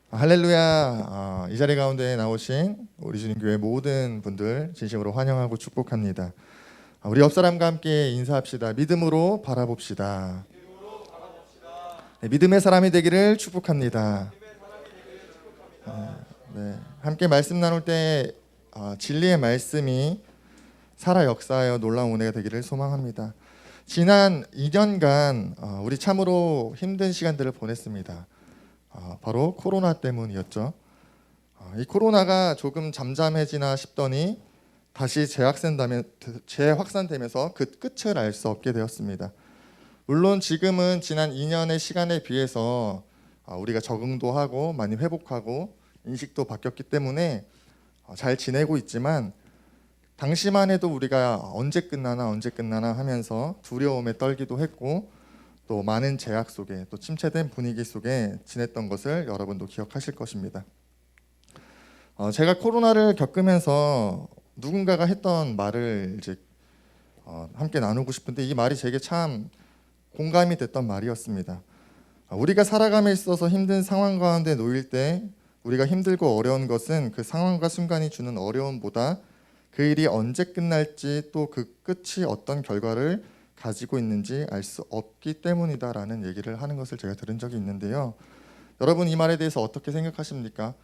할렐루야. 이 자리 가운데 나오신 우리 주님교회 모든 분들 진심으로 환영하고 축복합니다. 우리 옆 사람과 함께 인사합시다. 믿음으로 바라봅시다. 네, 믿음의 사람이 되기를 축복합니다. 네, 함께 말씀 나눌 때 진리의 말씀이 살아 역사하여 놀라운 은혜가 되기를 소망합니다. 지난 2년간 우리 참으로 힘든 시간들을 보냈습니다. 바로 코로나 때문이었죠. 이 코로나가 조금 잠잠해지나 싶더니 다시 재확산되면서 그 끝을 알 수 없게 되었습니다. 물론 지금은 지난 2년의 시간에 비해서 우리가 적응도 하고 많이 회복하고 인식도 바뀌었기 때문에 잘 지내고 있지만 당시만 해도 우리가 언제 끝나나 하면서 두려움에 떨기도 했고 또 많은 제약 속에 또 침체된 분위기 속에 지냈던 것을 여러분도 기억하실 것입니다. 제가 코로나를 겪으면서 누군가가 했던 말을 이제 함께 나누고 싶은데 이 말이 제게 참 공감이 됐던 말이었습니다. 우리가 살아감에 있어서 힘든 상황 가운데 놓일 때 우리가 힘들고 어려운 것은 그 상황과 순간이 주는 어려움보다 그 일이 언제 끝날지 또 그 끝이 어떤 결과를 가지고 있는지 알 수 없기 때문이다라는 얘기를 하는 것을 제가 들은 적이 있는데요. 여러분 이 말에 대해서 어떻게 생각하십니까?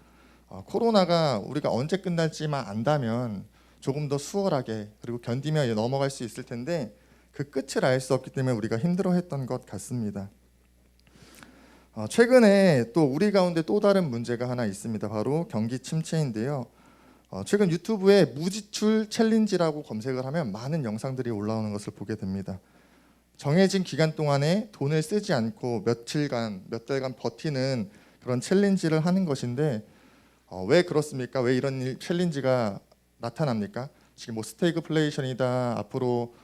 코로나가 우리가 언제 끝날지만 안다면 조금 더 수월하게 그리고 견디며 넘어갈 수 있을 텐데 그 끝을 알 수 없기 때문에 우리가 힘들어했던 것 같습니다. 최근에 또 우리 가운데 또 다른 문제가 하나 있습니다. 바로 경기 침체인데요. 최근 유튜브에 무지출 챌린지라고 검색을 하면 많은 영상들이 올라오는 것을 보게 됩니다. 정해진 기간 동안에 돈을 쓰지 않고 몇 달간 버티는 그런 챌린지를 하는 것인데 왜 그렇습니까? 왜 이런 챌린지가 나타납니까? 지금 뭐 스태그플레이션이다, 앞으로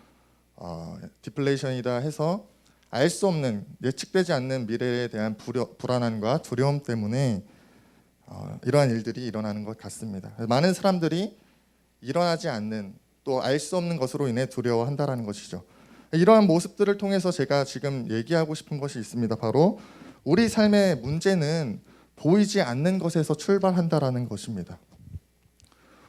디플레이션이다 해서 알 수 없는 예측되지 않는 미래에 대한 불안함과 두려움 때문에 이러한 일들이 일어나는 것 같습니다. 많은 사람들이 일어나지 않는 또 알 수 없는 것으로 인해 두려워한다라는 것이죠. 이러한 모습들을 통해서 제가 지금 얘기하고 싶은 것이 있습니다. 바로 우리 삶의 문제는 보이지 않는 것에서 출발한다라는 것입니다.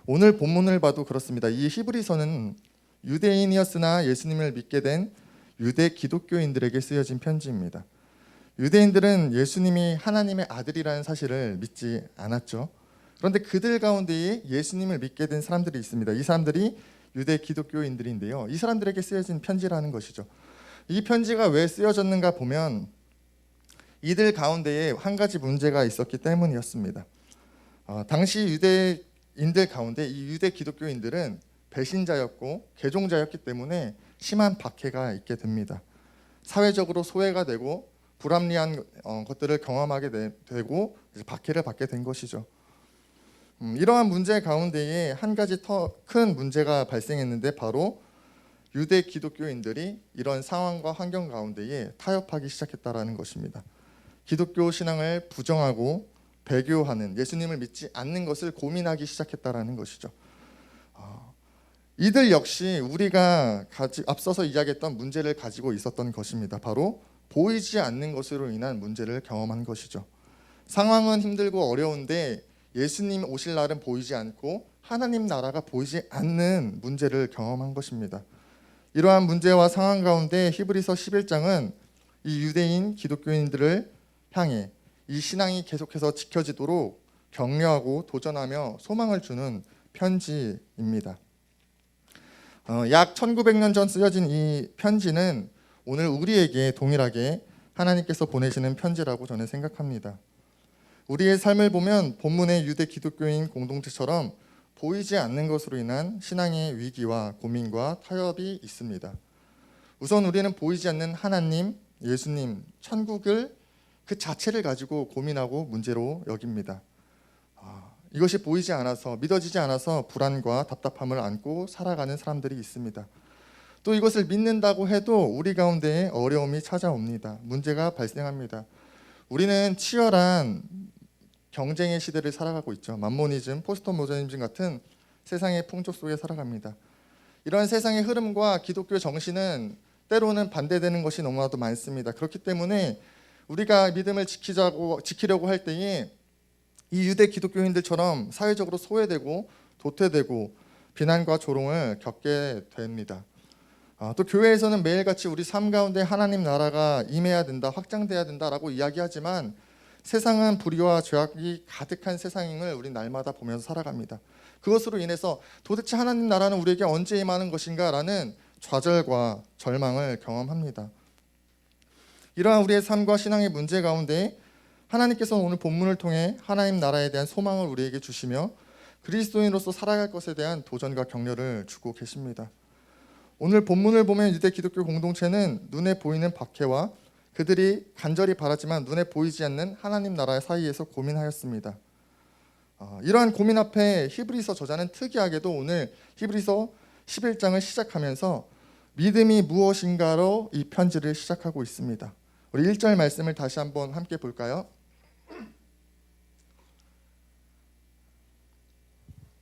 오늘 본문을 봐도 그렇습니다. 이 히브리서는 유대인이었으나 예수님을 믿게 된 유대 기독교인들에게 쓰여진 편지입니다. 유대인들은 예수님이 하나님의 아들이라는 사실을 믿지 않았죠. 그런데 그들 가운데에 예수님을 믿게 된 사람들이 있습니다. 이 사람들이 유대 기독교인들인데요. 이 사람들에게 쓰여진 편지라는 것이죠. 이 편지가 왜 쓰여졌는가 보면 이들 가운데에 한 가지 문제가 있었기 때문이었습니다. 당시 유대인들 가운데 이 유대 기독교인들은 배신자였고 개종자였기 때문에 심한 박해가 있게 됩니다. 사회적으로 소외가 되고 불합리한 것들을 경험하게 되고 박해를 받게 된 것이죠. 이러한 문제 가운데에 한 가지 더 큰 문제가 발생했는데 바로 유대 기독교인들이 이런 상황과 환경 가운데에 타협하기 시작했다라는 것입니다. 기독교 신앙을 부정하고 배교하는 예수님을 믿지 않는 것을 고민하기 시작했다라는 것이죠. 이들 역시 우리가 앞서서 이야기했던 문제를 가지고 있었던 것입니다. 바로 보이지 않는 것으로 인한 문제를 경험한 것이죠. 상황은 힘들고 어려운데 예수님 오실 날은 보이지 않고 하나님 나라가 보이지 않는 문제를 경험한 것입니다. 이러한 문제와 상황 가운데 히브리서 11장은 이 유대인 기독교인들을 향해 이 신앙이 계속해서 지켜지도록 격려하고 도전하며 소망을 주는 편지입니다. 약 1900년 전 쓰여진 이 편지는 오늘 우리에게 동일하게 하나님께서 보내시는 편지라고 저는 생각합니다. 우리의 삶을 보면 본문의 유대 기독교인 공동체처럼 보이지 않는 것으로 인한 신앙의 위기와 고민과 타협이 있습니다. 우선 우리는 보이지 않는 하나님, 예수님, 천국을 그 자체를 가지고 고민하고 문제로 여깁니다. 이것이 보이지 않아서 믿어지지 않아서 불안과 답답함을 안고 살아가는 사람들이 있습니다. 또 이것을 믿는다고 해도 우리 가운데에 어려움이 찾아옵니다. 문제가 발생합니다. 우리는 치열한 경쟁의 시대를 살아가고 있죠. 만모니즘, 포스트 모더니즘 같은 세상의 풍조 속에 살아갑니다. 이러한 세상의 흐름과 기독교 정신은 때로는 반대되는 것이 너무나도 많습니다. 그렇기 때문에 우리가 믿음을 지키려고 할 때에 이 유대 기독교인들처럼 사회적으로 소외되고 도태되고 비난과 조롱을 겪게 됩니다. 또 교회에서는 매일같이 우리 삶 가운데 하나님 나라가 임해야 된다, 확장돼야 된다라고 이야기하지만 세상은 불의와 죄악이 가득한 세상임을 우리 날마다 보면서 살아갑니다. 그것으로 인해서 도대체 하나님 나라는 우리에게 언제 임하는 것인가라는 좌절과 절망을 경험합니다. 이러한 우리의 삶과 신앙의 문제 가운데 하나님께서는 오늘 본문을 통해 하나님 나라에 대한 소망을 우리에게 주시며 그리스도인으로서 살아갈 것에 대한 도전과 격려를 주고 계십니다. 오늘 본문을 보면 유대 기독교 공동체는 눈에 보이는 박해와 그들이 간절히 바라지만 눈에 보이지 않는 하나님 나라 사이에서 고민하였습니다. 이러한 고민 앞에 히브리서 저자는 특이하게도 오늘 히브리서 11장을 시작하면서 믿음이 무엇인가로 이 편지를 시작하고 있습니다. 우리 1절 말씀을 다시 한번 함께 볼까요?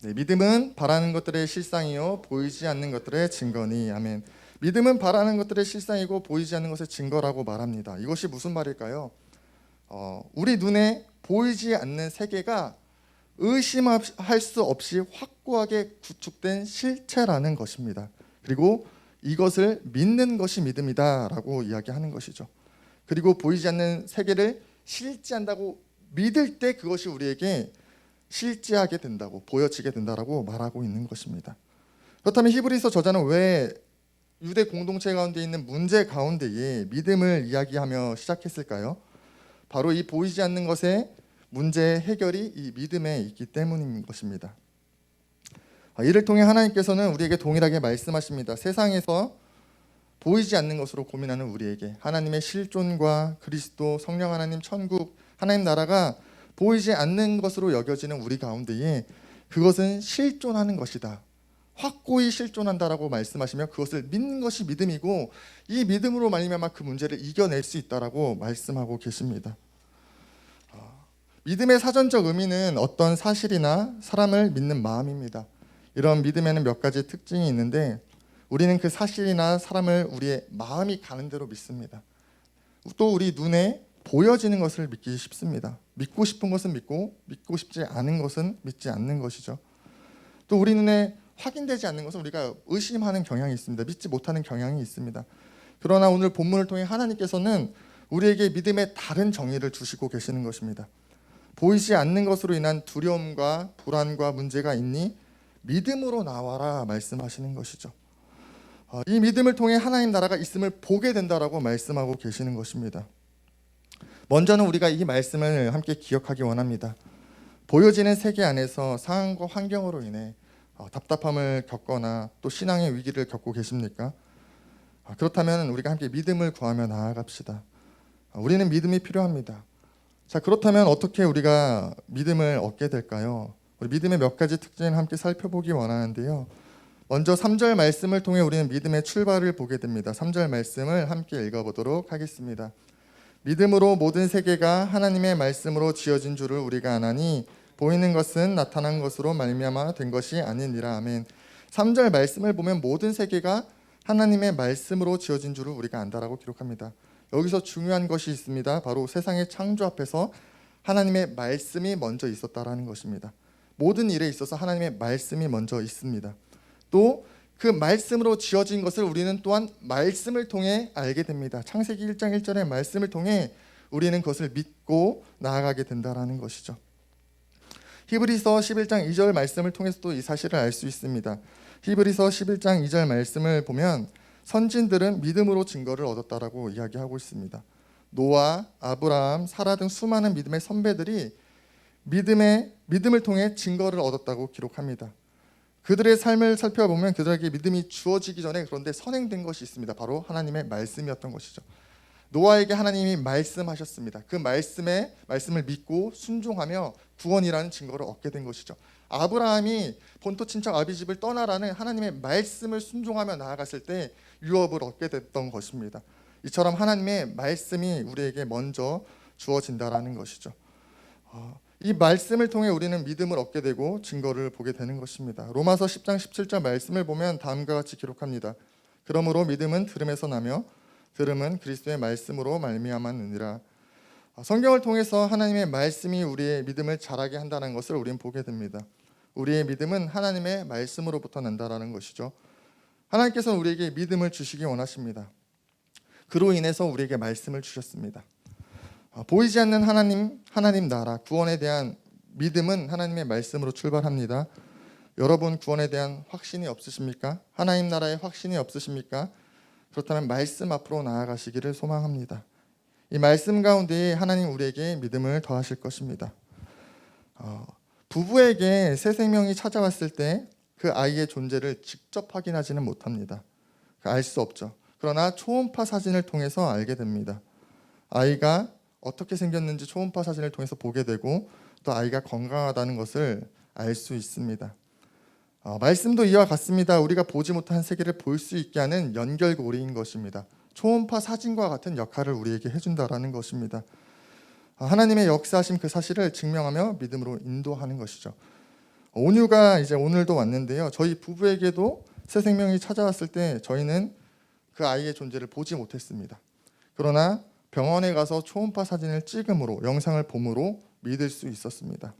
네, 믿음은 바라는 것들의 실상이요 보이지 않는 것들의 증거니. 아멘. 믿음은 바라는 것들의 실상이고 보이지 않는 것의 증거라고 말합니다. 이것이 무슨 말일까요? 우리 눈에 보이지 않는 세계가 의심할 수 없이 확고하게 구축된 실체라는 것입니다. 그리고 이것을 믿는 것이 믿음이다라고 이야기하는 것이죠. 그리고 보이지 않는 세계를 실제한다고 믿을 때 그것이 우리에게 실제하게 된다고 보여지게 된다라고 말하고 있는 것입니다. 그렇다면 히브리서 저자는 왜 유대 공동체 가운데 있는 문제 가운데에 믿음을 이야기하며 시작했을까요? 바로 이 보이지 않는 것의 문제의 해결이 이 믿음에 있기 때문인 것입니다. 이를 통해 하나님께서는 우리에게 동일하게 말씀하십니다. 세상에서 보이지 않는 것으로 고민하는 우리에게 하나님의 실존과 그리스도, 성령 하나님, 천국, 하나님 나라가 보이지 않는 것으로 여겨지는 우리 가운데에 그것은 실존하는 것이다, 확고히 실존한다라고 말씀하시며 그것을 믿는 것이 믿음이고 이 믿음으로 말미암아 그 문제를 이겨낼 수 있다라고 말씀하고 계십니다. 믿음의 사전적 의미는 어떤 사실이나 사람을 믿는 마음입니다. 이런 믿음에는 몇 가지 특징이 있는데 우리는 그 사실이나 사람을 우리의 마음이 가는 대로 믿습니다. 또 우리 눈에 보여지는 것을 믿기 쉽습니다. 믿고 싶은 것은 믿고 믿고 싶지 않은 것은 믿지 않는 것이죠. 또 우리 눈에 확인되지 않는 것은 우리가 의심하는 경향이 있습니다. 믿지 못하는 경향이 있습니다. 그러나 오늘 본문을 통해 하나님께서는 우리에게 믿음의 다른 정의를 주시고 계시는 것입니다. 보이지 않는 것으로 인한 두려움과 불안과 문제가 있니 믿음으로 나와라 말씀하시는 것이죠. 이 믿음을 통해 하나님 나라가 있음을 보게 된다라고 말씀하고 계시는 것입니다. 먼저는 우리가 이 말씀을 함께 기억하기 원합니다. 보여지는 세계 안에서 상황과 환경으로 인해 답답함을 겪거나 또 신앙의 위기를 겪고 계십니까? 그렇다면 우리가 함께 믿음을 구하며 나아갑시다. 우리는 믿음이 필요합니다. 자, 그렇다면 어떻게 우리가 믿음을 얻게 될까요? 우리 믿음의 몇 가지 특징을 함께 살펴보기 원하는데요. 먼저 3절 말씀을 통해 우리는 믿음의 출발을 보게 됩니다. 3절 말씀을 함께 읽어보도록 하겠습니다. 믿음으로 모든 세계가 하나님의 말씀으로 지어진 줄을 우리가 아나니 보이는 것은 나타난 것으로 말미암아 된 것이 아니니라. 아멘. 3절 말씀을 보면 모든 세계가 하나님의 말씀으로 지어진 줄을 우리가 안다라고 기록합니다. 여기서 중요한 것이 있습니다. 바로 세상의 창조 앞에서 하나님의 말씀이 먼저 있었다라는 것입니다. 모든 일에 있어서 하나님의 말씀이 먼저 있습니다. 또 그 말씀으로 지어진 것을 우리는 또한 말씀을 통해 알게 됩니다. 창세기 1장 1절의 말씀을 통해 우리는 그것을 믿고 나아가게 된다라는 것이죠. 히브리서 11장 2절 말씀을 통해서도 이 사실을 알 수 있습니다. 히브리서 11장 2절 말씀을 보면 선진들은 믿음으로 증거를 얻었다라고 이야기하고 있습니다. 노아, 아브라함, 사라 등 수많은 믿음의 선배들이 믿음을 통해 증거를 얻었다고 기록합니다. 그들의 삶을 살펴보면 그들에게 믿음이 주어지기 전에 그런데 선행된 것이 있습니다. 바로 하나님의 말씀이었던 것이죠. 노아에게 하나님이 말씀하셨습니다. 그 말씀을 믿고 순종하며 구원이라는 증거를 얻게 된 것이죠. 아브라함이 본토 친척 아비 집을 떠나라는 하나님의 말씀을 순종하며 나아갔을 때 유업을 얻게 됐던 것입니다. 이처럼 하나님의 말씀이 우리에게 먼저 주어진다라는 것이죠. 이 말씀을 통해 우리는 믿음을 얻게 되고 증거를 보게 되는 것입니다. 로마서 10장 17절 말씀을 보면 다음과 같이 기록합니다. 그러므로 믿음은 들음에서 나며 들음은 그리스도의 말씀으로 말미암았느니라. 성경을 통해서 하나님의 말씀이 우리의 믿음을 자라게 한다는 것을 우리는 보게 됩니다. 우리의 믿음은 하나님의 말씀으로부터 난다라는 것이죠. 하나님께서는 우리에게 믿음을 주시기 원하십니다. 그로 인해서 우리에게 말씀을 주셨습니다. 보이지 않는 하나님 나라, 구원에 대한 믿음은 하나님의 말씀으로 출발합니다. 여러분 구원에 대한 확신이 없으십니까? 하나님 나라에 확신이 없으십니까? 그렇다면 말씀 앞으로 나아가시기를 소망합니다. 이 말씀 가운데 하나님 우리에게 믿음을 더하실 것입니다. 부부에게 새 생명이 찾아왔을 때 그 아이의 존재를 직접 확인하지는 못합니다. 알 수 없죠. 그러나 초음파 사진을 통해서 알게 됩니다. 아이가 어떻게 생겼는지 초음파 사진을 통해서 보게 되고 또 아이가 건강하다는 것을 알 수 있습니다. 말씀도 이와 같습니다. 우리가 보지 못한 세계를 볼 수 있게 하는 연결고리인 것입니다. 초음파 사진과 같은 역할을 우리에게 해준다라는 것입니다. 하나님의 역사하심 그 사실을 증명하며 믿음으로 인도하는 것이죠. 온유가 이제 오늘도 왔는데요. 저희 부부에게도 새 생명이 찾아왔을 때 저희는 그 아이의 존재를 보지 못했습니다. 그러나 병원에 가서 초음파 사진을 찍음으로 영상을 봄으로 믿을 수 있었습니다.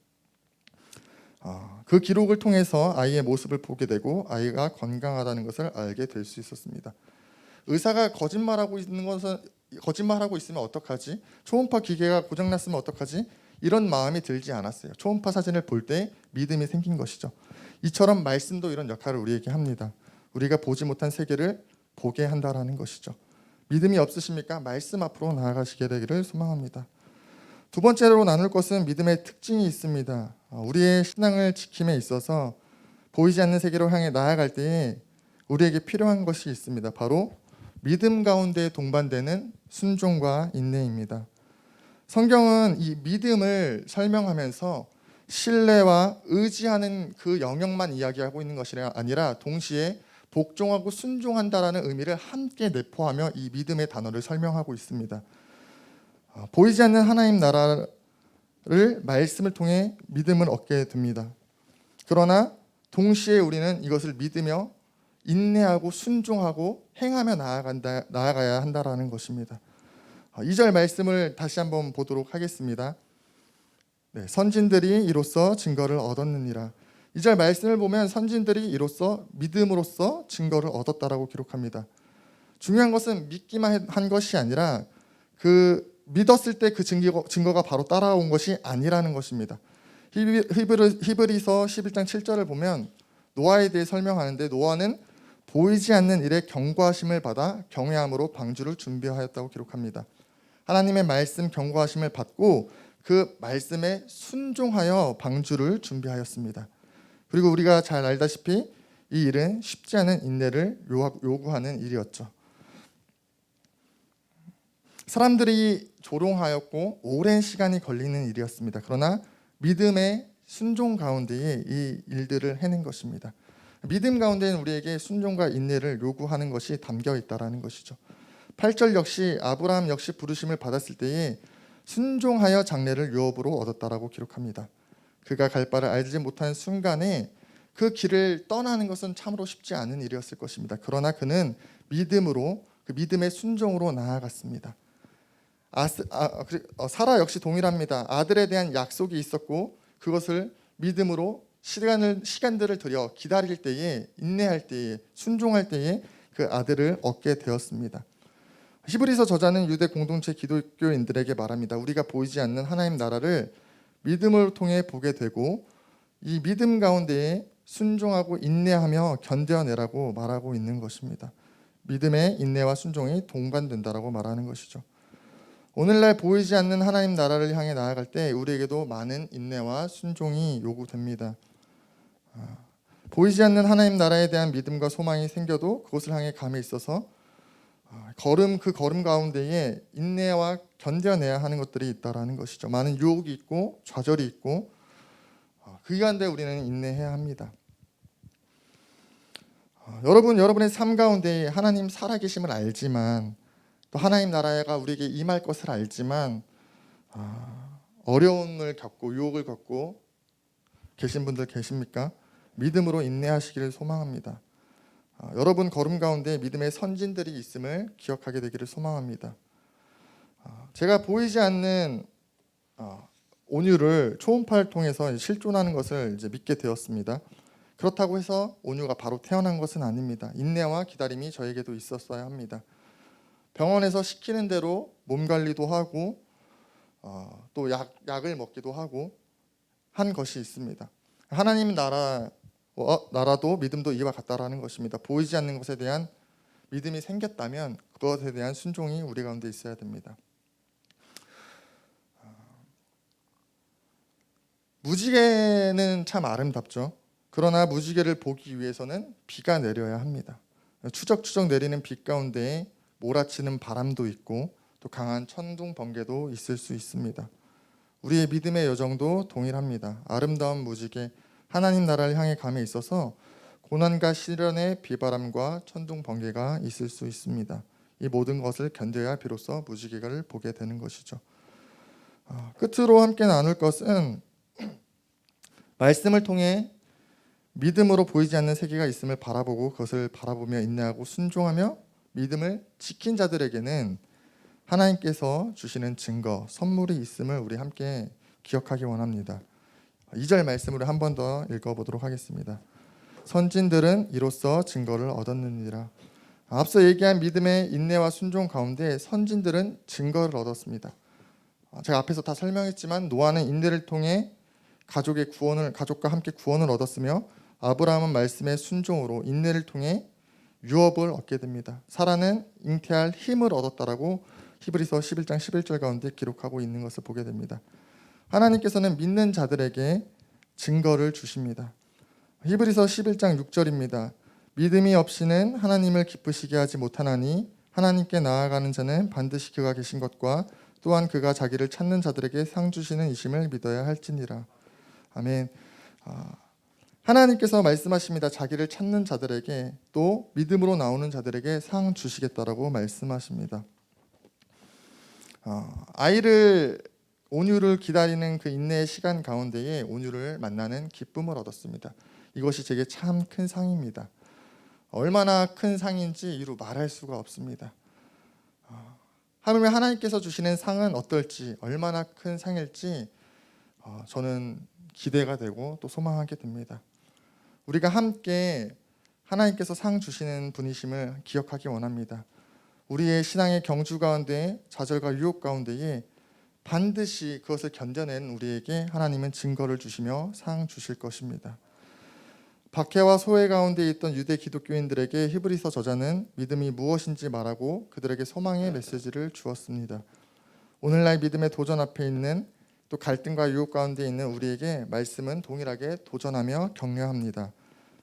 그 기록을 통해서 아이의 모습을 보게 되고 아이가 건강하다는 것을 알게 될 수 있었습니다. 의사가 거짓말하고 있으면 어떡하지? 초음파 기계가 고장났으면 어떡하지? 이런 마음이 들지 않았어요. 초음파 사진을 볼 때 믿음이 생긴 것이죠. 이처럼 말씀도 이런 역할을 우리에게 합니다. 우리가 보지 못한 세계를 보게 한다라는 것이죠. 믿음이 없으십니까? 말씀 앞으로 나아가시게 되기를 소망합니다. 두 번째로 나눌 것은 믿음의 특징이 있습니다. 우리의 신앙을 지킴에 있어서 보이지 않는 세계로 향해 나아갈 때에 우리에게 필요한 것이 있습니다. 바로 믿음 가운데 동반되는 순종과 인내입니다. 성경은 이 믿음을 설명하면서 신뢰와 의지하는 그 영역만 이야기하고 있는 것이 아니라 동시에 복종하고 순종한다라는 의미를 함께 내포하며 이 믿음의 단어를 설명하고 있습니다. 보이지 않는 하나님 나라를 말씀을 통해 믿음을 얻게 됩니다. 그러나 동시에 우리는 이것을 믿으며 인내하고 순종하고 행하며 나아가야 한다라는 것입니다. 2절 말씀을 다시 한번 보도록 하겠습니다. 선진들이 이로써 증거를 얻었느니라. 2절 말씀을 보면 선진들이 이로써 믿음으로써 증거를 얻었다라고 기록합니다. 중요한 것은 믿기만 한 것이 아니라 그 믿었을 때 그 증거가 바로 따라온 것이 아니라는 것입니다. 히브리서 11장 7절을 보면 노아에 대해 설명하는데 노아는 보이지 않는 일에 경고하심을 받아 경외함으로 방주를 준비하였다고 기록합니다. 하나님의 말씀 경고하심을 받고 그 말씀에 순종하여 방주를 준비하였습니다. 그리고 우리가 잘 알다시피 이 일은 쉽지 않은 인내를 요구하는 일이었죠. 사람들이 조롱하였고 오랜 시간이 걸리는 일이었습니다. 그러나 믿음의 순종 가운데에 이 일들을 해낸 것입니다. 믿음 가운데는 우리에게 순종과 인내를 요구하는 것이 담겨 있다라는 것이죠. 8절 역시 아브라함 역시 부르심을 받았을 때에 순종하여 장래를 유업으로 얻었다라고 기록합니다. 그가 갈 바를 알지 못한 순간에 그 길을 떠나는 것은 참으로 쉽지 않은 일이었을 것입니다. 그러나 그는 믿음으로 그 믿음의 순종으로 나아갔습니다. 사라 역시 동일합니다. 아들에 대한 약속이 있었고 그것을 믿음으로 시간들을 들여 기다릴 때에 인내할 때에 순종할 때에 그 아들을 얻게 되었습니다. 히브리서 저자는 유대 공동체 기독교인들에게 말합니다. 우리가 보이지 않는 하나님 나라를 믿음을 통해 보게 되고 이 믿음 가운데에 순종하고 인내하며 견뎌내라고 말하고 있는 것입니다. 믿음의 인내와 순종이 동반된다라고 말하는 것이죠. 오늘날 보이지 않는 하나님 나라를 향해 나아갈 때 우리에게도 많은 인내와 순종이 요구됩니다. 보이지 않는 하나님 나라에 대한 믿음과 소망이 생겨도 그것을 향해 감에 있어서 그 걸음 가운데에 인내와 견뎌내야 하는 것들이 있다라는 것이죠. 많은 유혹이 있고 좌절이 있고 그 가운데 우리는 인내해야 합니다. 여러분의 삶 가운데 하나님 살아계심을 알지만 또 하나님 나라가 우리에게 임할 것을 알지만 어려움을 겪고 유혹을 겪고 계신 분들 계십니까? 믿음으로 인내하시기를 소망합니다. 여러분 걸음 가운데 믿음의 선진들이 있음을 기억하게 되기를 소망합니다. 제가 보이지 않는 온유를 초음파를 통해서 실존하는 것을 이제 믿게 되었습니다. 그렇다고 해서 온유가 바로 태어난 것은 아닙니다. 인내와 기다림이 저에게도 있었어야 합니다. 병원에서 시키는 대로 몸 관리도 하고 또 약을 먹기도 하고 한 것이 있습니다. 하나님 나라도 믿음도 이와 같다라는 것입니다. 보이지 않는 것에 대한 믿음이 생겼다면 그것에 대한 순종이 우리 가운데 있어야 됩니다. 무지개는 참 아름답죠. 그러나 무지개를 보기 위해서는 비가 내려야 합니다. 추적추적 내리는 비 가운데에 몰아치는 바람도 있고 또 강한 천둥 번개도 있을 수 있습니다. 우리의 믿음의 여정도 동일합니다. 아름다운 무지개, 하나님 나라를 향해 감에 있어서 고난과 시련의 비바람과 천둥 번개가 있을 수 있습니다. 이 모든 것을 견뎌야 비로소 무지개를 보게 되는 것이죠. 끝으로 함께 나눌 것은 말씀을 통해 믿음으로 보이지 않는 세계가 있음을 바라보고 그것을 바라보며 인내하고 순종하며 믿음을 지킨 자들에게는 하나님께서 주시는 증거, 선물이 있음을 우리 함께 기억하기 원합니다. 2절 말씀으로 한 번 더 읽어보도록 하겠습니다. 선진들은 이로써 증거를 얻었느니라. 앞서 얘기한 믿음의 인내와 순종 가운데 선진들은 증거를 얻었습니다. 제가 앞에서 다 설명했지만 노아는 인내를 통해 가족과 함께 구원을 얻었으며 아브라함은 말씀의 순종으로 인내를 통해 유업을 얻게 됩니다. 사라는 잉태할 힘을 얻었다라고 히브리서 11장 11절 가운데 기록하고 있는 것을 보게 됩니다. 하나님께서는 믿는 자들에게 증거를 주십니다. 히브리서 11장 6절입니다. 믿음이 없이는 하나님을 기쁘시게 하지 못하나니 하나님께 나아가는 자는 반드시 그가 계신 것과 또한 그가 자기를 찾는 자들에게 상 주시는 이심을 믿어야 할지니라. 아멘. 하나님께서 말씀하십니다. 자기를 찾는 자들에게 또 믿음으로 나오는 자들에게 상 주시겠다라고 말씀하십니다. 온유를 기다리는 그 인내의 시간 가운데에 온유를 만나는 기쁨을 얻었습니다. 이것이 제게 참 큰 상입니다. 얼마나 큰 상인지 이루 말할 수가 없습니다. 하나님께서 주시는 상은 어떨지, 얼마나 큰 상일지 저는 기대가 되고 또 소망하게 됩니다. 우리가 함께 하나님께서 상 주시는 분이심을 기억하기 원합니다. 우리의 신앙의 경주 가운데 좌절과 유혹 가운데에 반드시 그것을 견뎌낸 우리에게 하나님은 증거를 주시며 상 주실 것입니다. 박해와 소외 가운데 있던 유대 기독교인들에게 히브리서 저자는 믿음이 무엇인지 말하고 그들에게 소망의 메시지를 주었습니다. 오늘날 믿음의 도전 앞에 있는 또 갈등과 유혹 가운데 있는 우리에게 말씀은 동일하게 도전하며 격려합니다.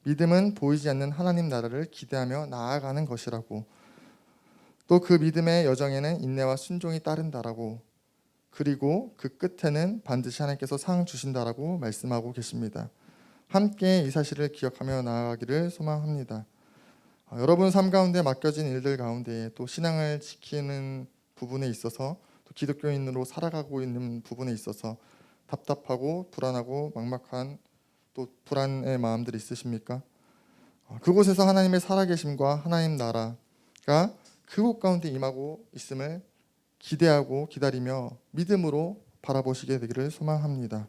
믿음은 보이지 않는 하나님 나라를 기대하며 나아가는 것이라고, 또 그 믿음의 여정에는 인내와 순종이 따른다라고, 그리고 그 끝에는 반드시 하나님께서 상 주신다라고 말씀하고 계십니다. 함께 이 사실을 기억하며 나아가기를 소망합니다. 여러분 삶 가운데 맡겨진 일들 가운데 또 신앙을 지키는 부분에 있어서 또 기독교인으로 살아가고 있는 부분에 있어서 답답하고 불안하고 막막한 또 불안의 마음들이 있으십니까? 그곳에서 하나님의 살아계심과 하나님 나라가 그곳 가운데 임하고 있음을 기대하고 기다리며 믿음으로 바라보시게 되기를 소망합니다.